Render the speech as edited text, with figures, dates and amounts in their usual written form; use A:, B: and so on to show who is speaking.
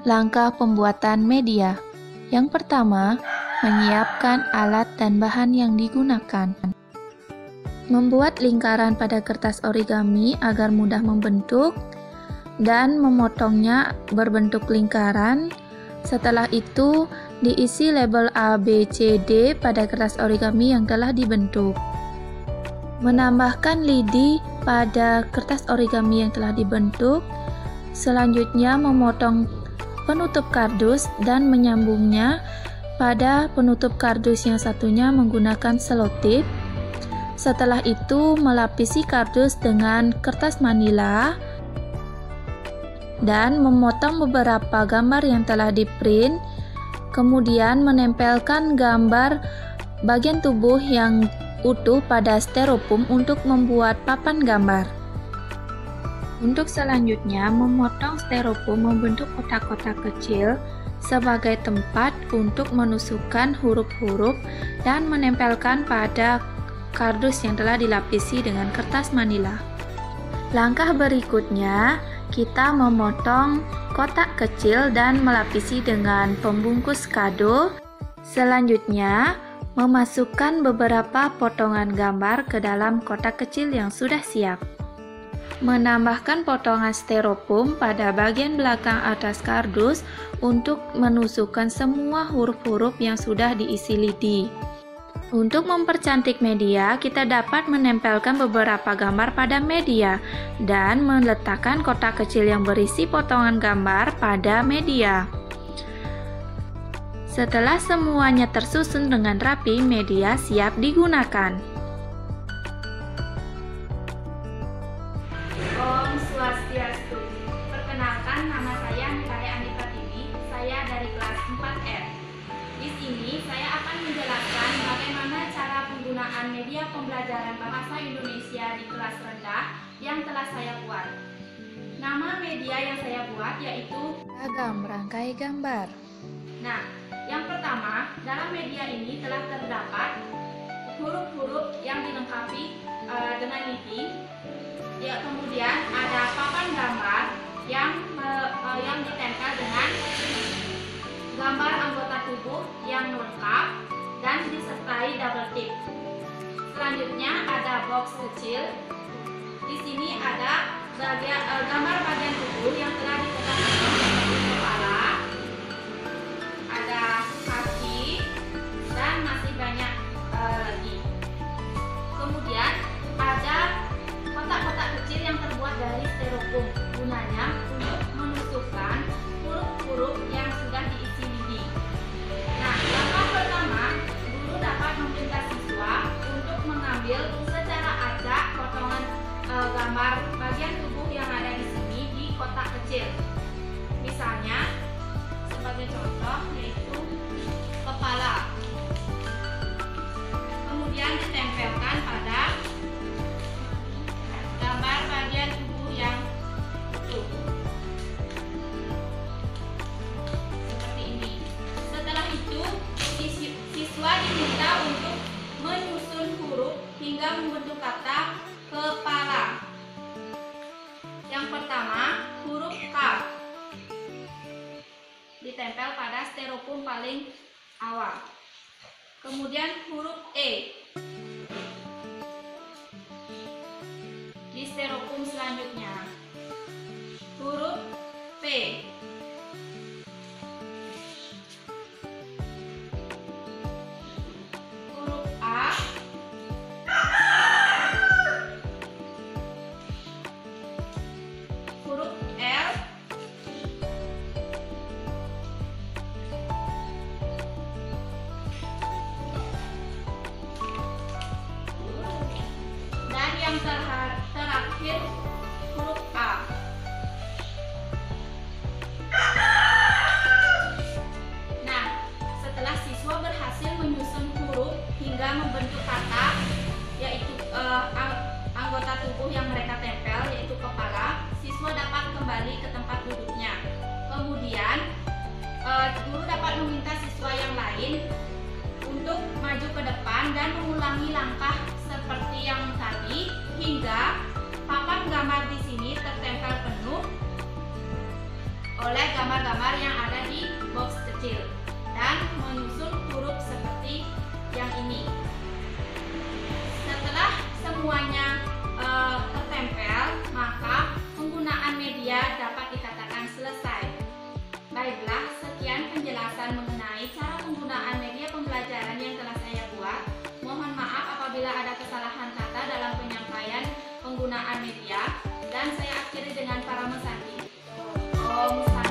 A: Langkah pembuatan media. Yang pertama, menyiapkan alat dan bahan yang digunakan. Membuat lingkaran pada kertas origami agar mudah membentuk dan memotongnya berbentuk lingkaran. Setelah itu, diisi label A, B, C, D pada kertas origami yang telah dibentuk. Menambahkan lidi pada kertas origami yang telah dibentuk. Selanjutnya, memotong penutup kardus dan menyambungnya pada penutup kardus yang satunya menggunakan selotip. Setelah itu, melapisi kardus dengan kertas manila dan memotong beberapa gambar yang telah di-print. Kemudian menempelkan gambar bagian tubuh yang utuh pada styrofoam untuk membuat papan gambar. Untuk selanjutnya, memotong styrofoam membentuk kotak-kotak kecil sebagai tempat untuk menusukkan huruf-huruf dan menempelkan pada kardus yang telah dilapisi dengan kertas manila. Langkah berikutnya, kita memotong kotak kecil dan melapisi dengan pembungkus kado. Selanjutnya, memasukkan beberapa potongan gambar ke dalam kotak kecil yang sudah siap. Menambahkan potongan styrofoam pada bagian belakang atas kardus untuk menusukkan semua huruf-huruf yang sudah diisi lidi. Untuk mempercantik media, kita dapat menempelkan beberapa gambar pada media dan meletakkan kotak kecil yang berisi potongan gambar pada media. Setelah semuanya tersusun dengan rapi, media siap digunakan.
B: Om Swastiastu. Perkenalkan, nama saya Nikaya Andika Tiwi. Saya dari kelas 4R. Di sini saya akan menjelaskan bagaimana cara penggunaan media pembelajaran bahasa Indonesia di kelas rendah yang telah saya buat. Nama media yang saya buat yaitu
A: Ragam rangkai gambar.
B: Nah, yang pertama, dalam media ini telah terdapat huruf-huruf yang dilengkapi dengan lidi. Ya, kemudian ada papan gambar yang ditempel dengan gambar anggota tubuh yang lengkap dan disertai double tip. Selanjutnya ada box kecil. Di sini ada gambar bagian tubuh yang telah dikotakkan seperti kepala, ada kaki, dan masih banyak lagi. Kemudian ada kotak-kotak kecil yang terbuat dari styrofoam, gunanya untuk menusukkan huruf-huruf yang sudah diisi lidi. Nah, langkah pertama, guru dapat meminta siswa untuk mengambil secara acak potongan gambar bagian tubuh yang ada di sini di kotak kecil. Misalnya, sebagai contoh yaitu kepala. Kemudian ditempelkan pada gambar bagian tubuh yang utuh. Seperti ini. Setelah itu, siswa diminta untuk menyusun huruf hingga membentuk kata kepala. Yang pertama, huruf K. Ditempel pada styrofoam paling awal. Kemudian huruf E. Di styrofoam selanjutnya. Huruf P. Huruf A. Huruf L. Dan yang terakhir huruf A. Nah, setelah siswa berhasil menyusun huruf hingga membentuk kata, yaitu anggota tubuh yang mereka tempel, yaitu kepala, siswa dapat kembali ke tempat duduknya. Kemudian, guru dapat meminta siswa yang lain untuk maju ke depan dan mengulangi langkah seperti yang tadi hingga papan gambar di sini tertempel penuh oleh gambar-gambar yang ada di box kecil dan menyusun huruf seperti yang ini. Setelah semuanya tertempel, maka penggunaan media dapat dikatakan selesai. Baiklah, sekian penjelasan mengenai cara penggunaan media pembelajaran yang telah saya buat. Mohon maaf apabila ada kesalahan kata dalam penyampaian penggunaan media, dan saya akhiri dengan para mesanti. Om